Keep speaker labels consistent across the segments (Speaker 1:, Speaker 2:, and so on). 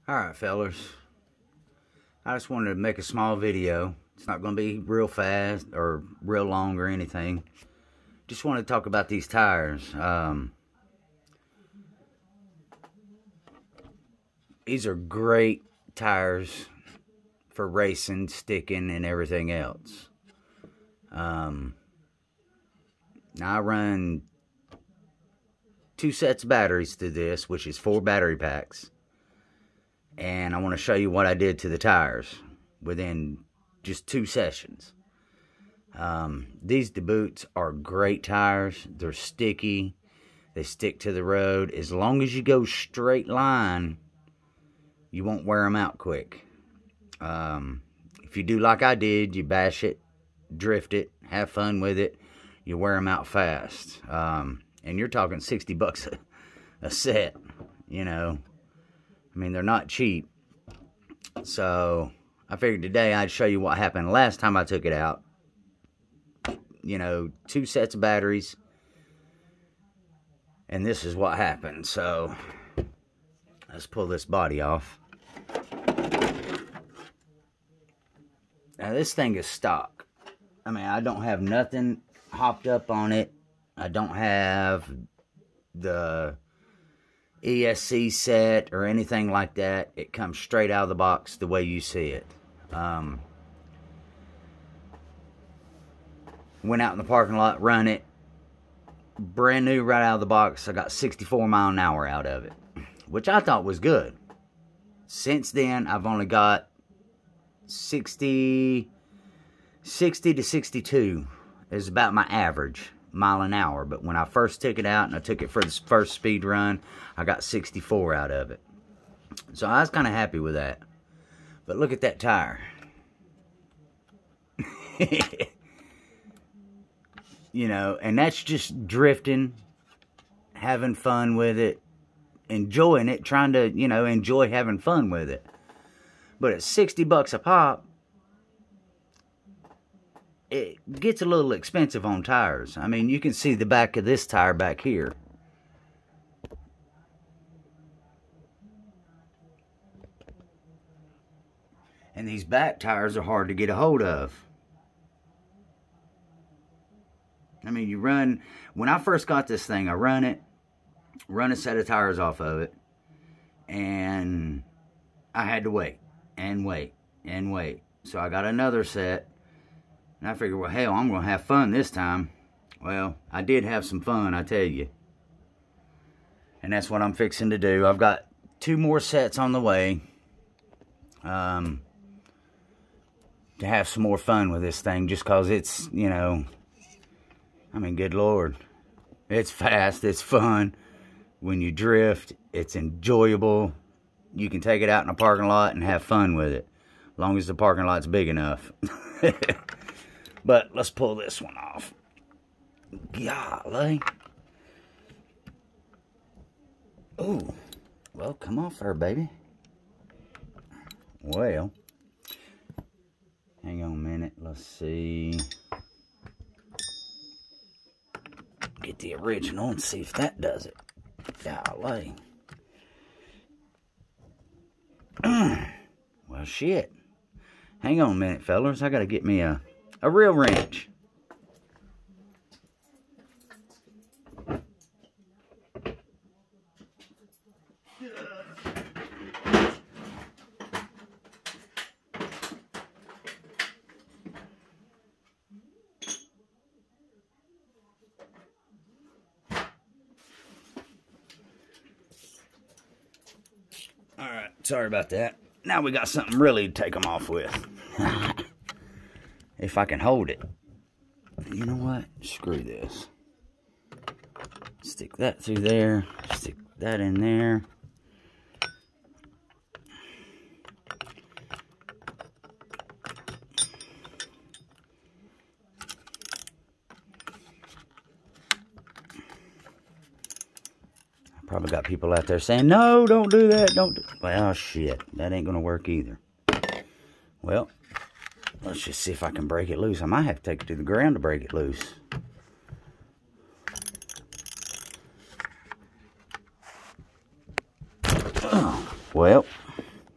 Speaker 1: Alright, fellas. I just wanted to make a small video. It's not going to be real fast or real long or anything. Just want to talk about these tires. These are great tires for racing, sticking, and everything else. Now I run 2 sets of batteries to this, which is 4 battery packs. And I want to show you what I did to the tires within just 2 sessions. These DeBoots are great tires. They're sticky. They stick to the road. As long as you go straight line, you won't wear them out quick. If you do like I did, you bash it, drift it, have fun with it, you wear them out fast. And you're talking $60 a set, you know. I mean, they're not cheap. So I figured today I'd show you what happened last time I took it out. You know, 2 sets of batteries. And this is what happened. So let's pull this body off. Now this thing is stock. I mean, I don't have nothing hopped up on it. I don't have the ESC set or anything like that. It comes straight out of the box the way you see it. Went out in the parking lot, run it. Brand new right out of the box. I got 64 mile an hour out of it, which I thought was good. Since then, I've only got 60 to 62 is about my average mile an hour. But when I first took it out and I took it for this first speed run, I got 64 out of it. So I was kind of happy with that. But look at that tire. You know, and that's just drifting, having fun with it, enjoying it, trying to, you know, enjoy having fun with it. But at $60 a pop, it gets a little expensive on tires. I mean, you can see the back of this tire back here. And these back tires are hard to get a hold of. I mean, you run, when I first got this thing, I run a set of tires off of it, and I had to wait, and wait, and wait. So I got another set, and I figured, well, hell, I'm going to have fun this time. Well, I did have some fun, I tell you. And that's what I'm fixing to do. I've got 2 more sets on the way, to have some more fun with this thing, just because it's, you know, I mean, good Lord. It's fast. It's fun. When you drift, it's enjoyable. You can take it out in a parking lot and have fun with it. As long as the parking lot's big enough. But let's pull this one off. Golly. Ooh. Well, come off there, baby. Well. Hang on a minute. Let's see. Get the original and see if that does it. Golly. Well, shit. Hang on a minute, fellas. I gotta get me a real wrench. Alright, sorry about that. Now we got something really to take them off with. If I can hold it. You know what? Screw this. Stick that through there. Stick that in there. Probably got people out there saying, no, don't do that, don't do. Well, shit, that ain't gonna work either. Well, let's just see if I can break it loose. I might have to take it to the ground to break it loose. Well,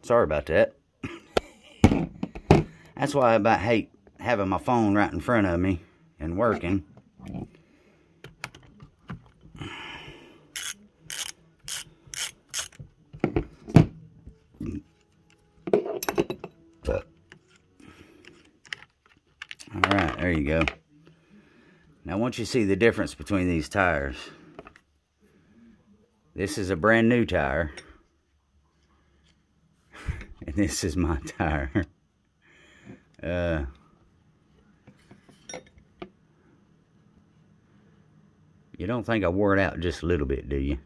Speaker 1: Sorry about that. That's why I about hate having my phone right in front of me and working. Alright, there you go. Now once you see the difference between these tires, this is a brand new tire, and this is my tire. You don't think I wore it out just a little bit, do you?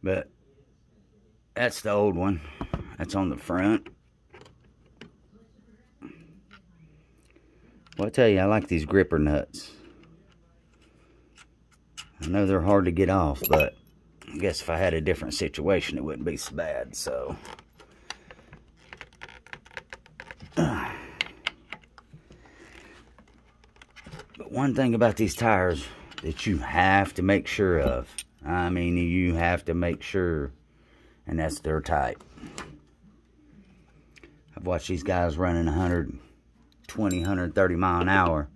Speaker 1: But that's the old one. That's on the front. Well, I tell you, I like these gripper nuts. I know they're hard to get off, but I guess if I had a different situation, it wouldn't be so bad, so. But one thing about these tires that you have to make sure of, I mean, you have to make sure, and that's they're tight. I've watched these guys running 120, 130 mile an hour,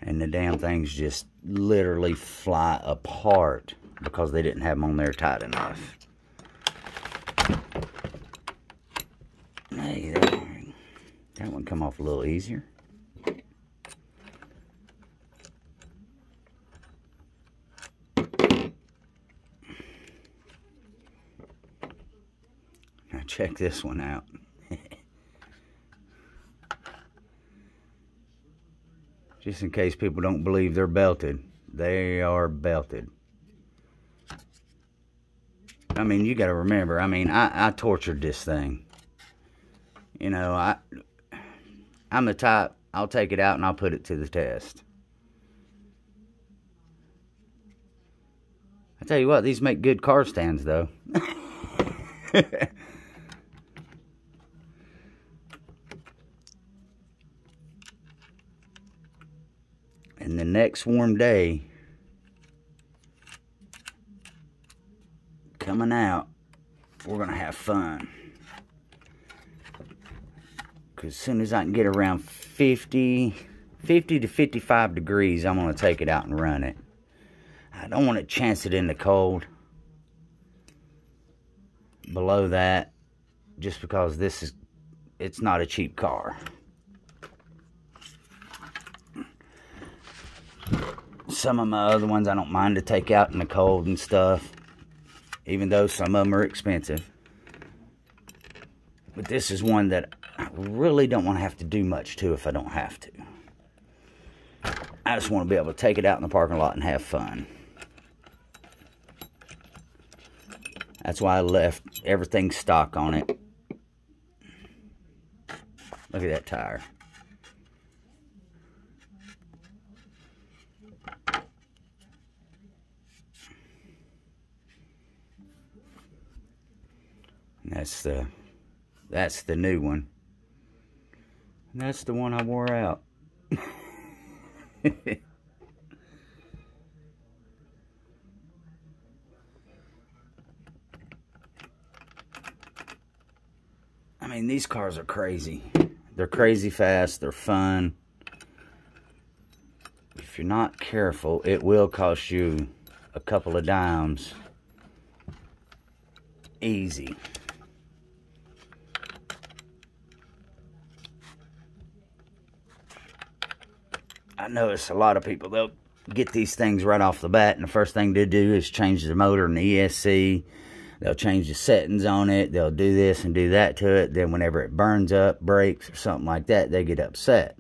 Speaker 1: and the damn things just literally fly apart because they didn't have them on there tight enough. Hey, that one come off a little easier. Now check this one out. Just in case people don't believe they're belted. They are belted. I mean, you got to remember, I mean, I tortured this thing. You know, I'm the type, I'll take it out and I'll put it to the test. I tell you what, these make good car stands, though. And the next warm day coming out, we're going to have fun. Because as soon as I can get around 50 to 55 degrees, I'm going to take it out and run it. I don't want to chance it in the cold below that, just because it's not a cheap car. Some of my other ones I don't mind to take out in the cold and stuff, even though some of them are expensive. But this is one that I really don't want to have to do much to if I don't have to. I just want to be able to take it out in the parking lot and have fun. That's why I left everything stock on it. Look at that tire. That's the new one. And that's the one I wore out. I mean, these cars are crazy. They're crazy fast. They're fun. If you're not careful, it will cost you a couple of dimes. Easy. I notice a lot of people, they'll get these things right off the bat, and the first thing they do is change the motor and the ESC. They'll change the settings on it. They'll do this and do that to it. Then whenever it burns up, breaks, or something like that, they get upset.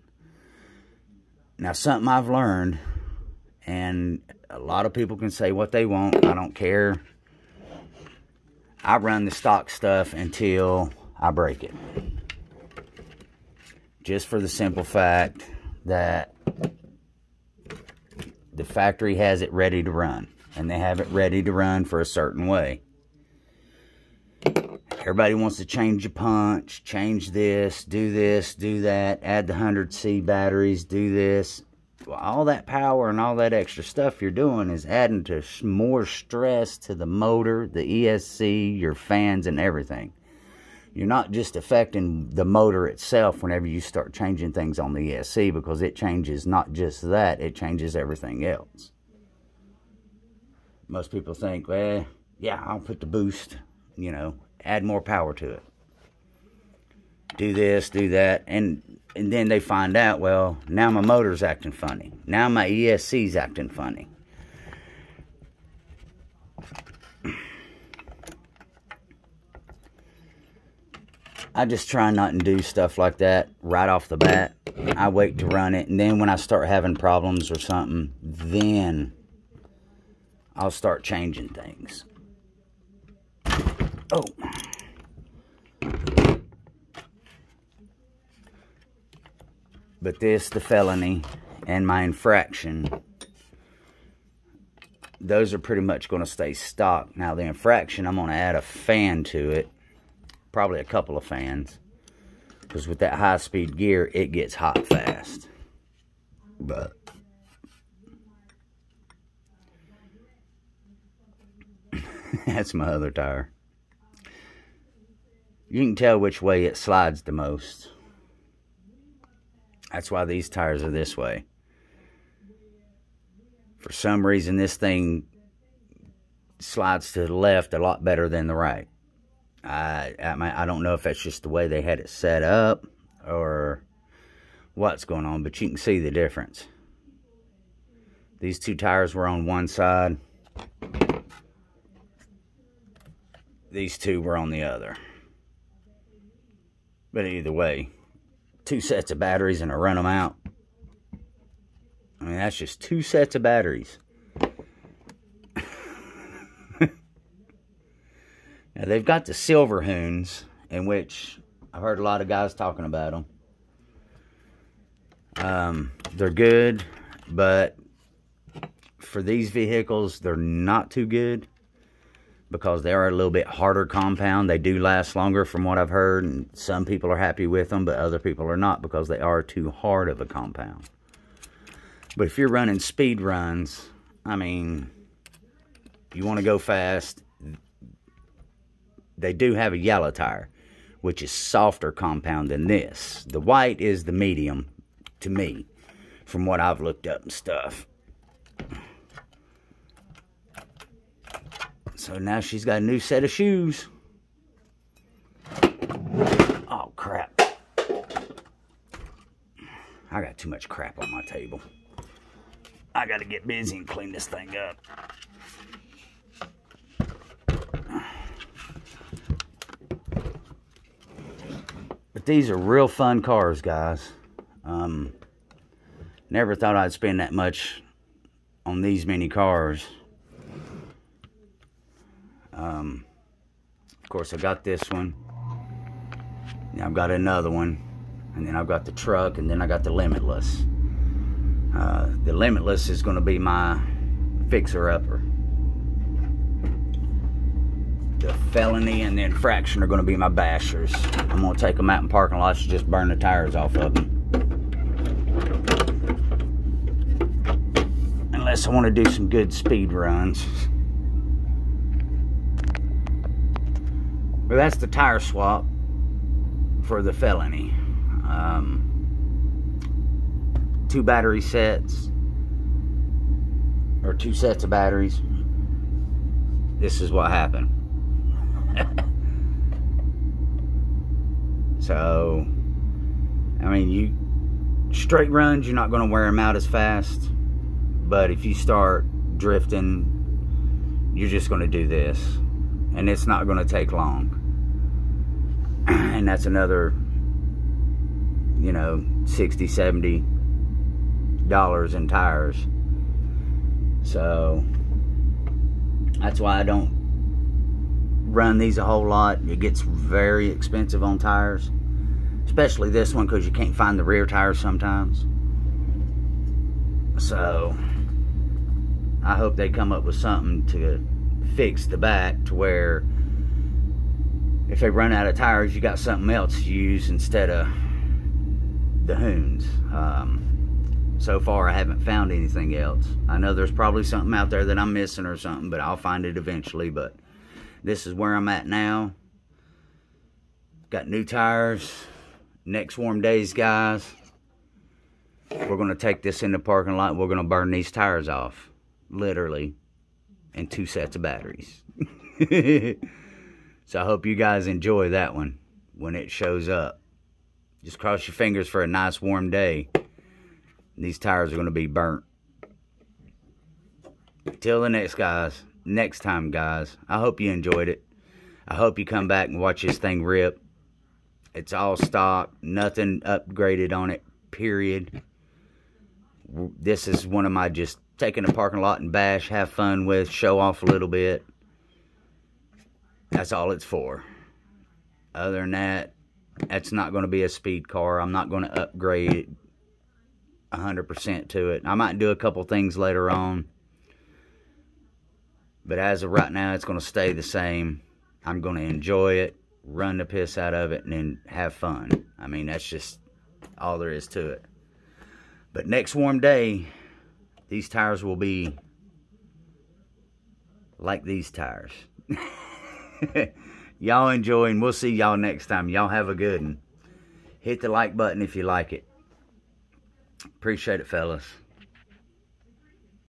Speaker 1: Now, something I've learned, and a lot of people can say what they want. I don't care. I run the stock stuff until I break it. Just for the simple fact that the factory has it ready to run, and they have it ready to run for a certain way. Everybody wants to change your punch, change this, do that, add the 100C batteries, do this. all that power and all that extra stuff you're doing is adding to more stress to the motor, the ESC, your fans, and everything. You're not just affecting the motor itself whenever you start changing things on the ESC, because it changes not just that, it changes everything else. Most people think, well, yeah, I'll put the boost, you know, add more power to it. Do this, do that, and then they find out, well, now my motor's acting funny. Now my ESC's acting funny. I just try not to do stuff like that right off the bat. I wait to run it, and then when I start having problems or something, then I'll start changing things. Oh. But this, the Felony, and my Infraction, those are pretty much going to stay stock. Now, the Infraction, I'm going to add a fan to it. Probably a couple of fans. Because with that high-speed gear, it gets hot fast. But that's my other tire. You can tell which way it slides the most. That's why these tires are this way. For some reason, this thing slides to the left a lot better than the right. I don't know if that's just the way they had it set up or what's going on, but you can see the difference. These two tires were on one side. These two were on the other. But either way, 2 sets of batteries and I run them out. I mean, that's just 2 sets of batteries. Now, they've got the silver Hoons, in which I've heard a lot of guys talking about them. They're good, but for these vehicles, they're not too good, because they are a little bit harder compound. They do last longer from what I've heard, and some people are happy with them, but other people are not, because they are too hard of a compound. But if you're running speed runs, I mean, you want to go fast, they do have a yellow tire, which is softer compound than this. The white is the medium, to me, from what I've looked up and stuff. So now she's got a new set of shoes. Oh, crap. I got too much crap on my table. I got to get busy and clean this thing up. But these are real fun cars, guys. Never thought I'd spend that much on these many cars. Of course, I got this one. Now I've got another one. And then I've got the truck, and then I got the Limitless. The Limitless is going to be my fixer-upper. The Felony and the Infraction are going to be my bashers. I'm going to take them out in parking lots to just burn the tires off of them. Unless I want to do some good speed runs. But that's the tire swap for the Felony. 2 battery sets, or 2 sets of batteries. This is what happened. So, I mean, straight runs, you're not going to wear them out as fast. But if you start drifting, you're just going to do this. And it's not going to take long. And that's another, you know, $60, $70 in tires. So that's why I don't run these a whole lot. It gets very expensive on tires, especially this one, because you can't find the rear tires sometimes. So I hope they come up with something to fix the back, to where if they run out of tires, you got something else to use instead of the Hoons. so far I haven't found anything else. I know there's probably something out there that I'm missing or something, but I'll find it eventually. But this is where I'm at now. Got new tires. Next warm days, guys, we're going to take this in the parking lot. We're going to burn these tires off, literally, and 2 sets of batteries. So I hope you guys enjoy that one when it shows up. Just cross your fingers for a nice warm day. These tires are going to be burnt. Till the next time, guys, I hope you enjoyed it. I hope you come back and watch this thing rip. It's all stock, nothing upgraded on it, period. This is one of my just taking the parking lot and bash, have fun with, show off a little bit. That's all it's for. Other than that, that's not going to be a speed car. I'm not going to upgrade it 100% to it. I might do a couple things later on. But as of right now, it's going to stay the same. I'm going to enjoy it, run the piss out of it, and then have fun. I mean, that's just all there is to it. But next warm day, these tires will be like these tires. Y'all enjoy, and we'll see y'all next time. Y'all have a good one. Hit the like button if you like it. Appreciate it, fellas.